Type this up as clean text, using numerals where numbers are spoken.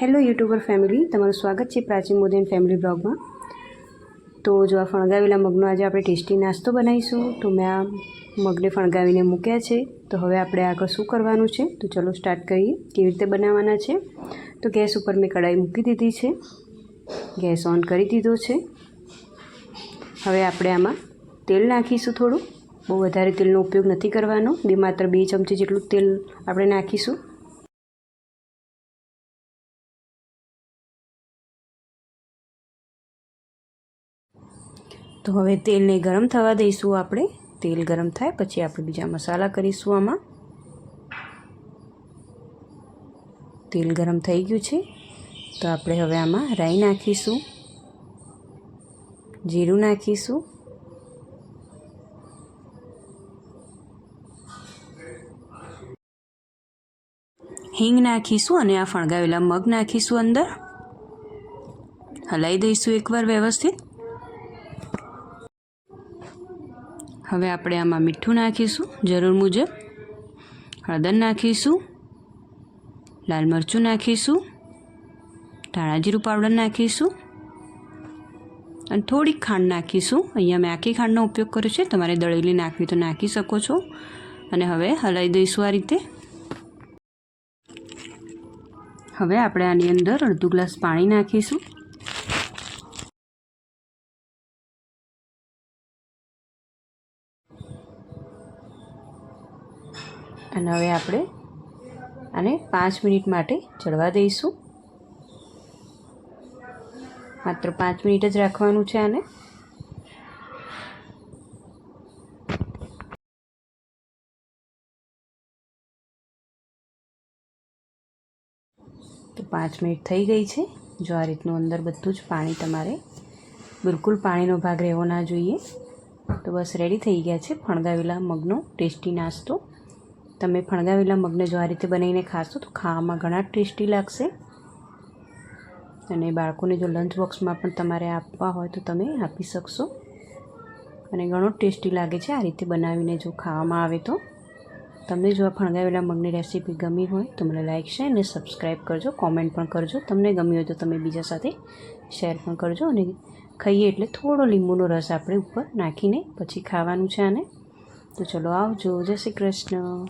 Hello YouTuber family, તમારું સ્વાગત છે પ્રાચી મોદી એન્ડ ફેમિલી બ્લોગમાં। તો જો આ ફણગાવેલા મગનો આજે આપણે ટેસ્ટી નાસ્તો બનાવીશું। તો મેં આ મગને ફણગાવીને મૂક્યા છે। તો હવે આપણે આગળ શું કરવાનું છે, તો ચલો સ્ટાર્ટ કરીએ કેવી રીતે બનાવવાના છે। તો ગેસ ઉપર મેં કઢાઈ મૂકી દીધી છે, ગેસ ઓન કરી દીધો છે। હવે આપણે આમાં તેલ નાખીશું થોડું, બહુ વધારે તેલનો ઉપયોગ નથી કરવાનો, માત્ર 2 ચમચી જેટલું તેલ આપણે નાખીશું। તો હવે તેલને ગરમ થવા દઈશું આપણે। તેલ ગરમ થાય પછી આપણે બીજા મસાલા કરીશું આમાં। તેલ ગરમ થઈ ગયું છે તો આપણે હવે આમાં રાઈ નાખીશું, જીરું નાખીશું, હિંગ નાખીશું અને આ ફણગાવેલા મગ નાખીશું અંદર। હલાવી દઈશું એકવાર વ્યવસ્થિત। હવે આપણે આમાં મીઠું નાખીશું જરૂર મુજબ, હળદર નાખીશું, લાલ મરચું નાખીશું, ધાણા જીરું પાવડર નાખીશું અને થોડીક ખાંડ નાખીશું। અહીંયા મેં આખી ખાંડનો ઉપયોગ કર્યો છે, તમારે દળેલી નાખવી તો નાખી શકો છો। અને હવે હલાવી દઈશું આ રીતે। હવે આપણે આની અંદર અડધો ગ્લાસ પાણી નાખીશું અને હવે આપણે આને 5 મિનિટ માટે ચડવા દઈશું। માત્ર 5 મિનિટ જ રાખવાનું છે આને। તો 5 મિનિટ થઈ ગઈ છે। જો આ રીતનું અંદર બધું જ પાણી, તમારે બિલકુલ પાણીનો ભાગ રહેવો ના જોઈએ। તો બસ રેડી થઈ ગયા છે ફણગાવેલા મગનો ટેસ્ટી નાસ્તો। તમે ફણગાવેલા મગને જો આ રીતે બનાવીને ખાશો તો ખાવામાં ઘણા ટેસ્ટી લાગશે। અને બાળકોને જો લંચ બોક્સમાં પણ તમારે આપવા હોય તો તમે આપી શકશો અને ઘણો ટેસ્ટી લાગે છે આ રીતે બનાવીને જો ખાવામાં આવે તો। તમને જો આ ફણગાવેલા મગની રેસીપી ગમી હોય તો મને લાઈક, શેર અને સબસ્ક્રાઈબ કરજો, કોમેન્ટ પણ કરજો। તમને ગમી હોય તો તમે બીજા સાથે શેર પણ કરજો। અને ખાઈએ એટલે થોડો લીંબુનો રસ આપણે ઉપર નાખીને પછી ખાવાનું છે આને। તો ચલો આવજો, જય શ્રી કૃષ્ણ।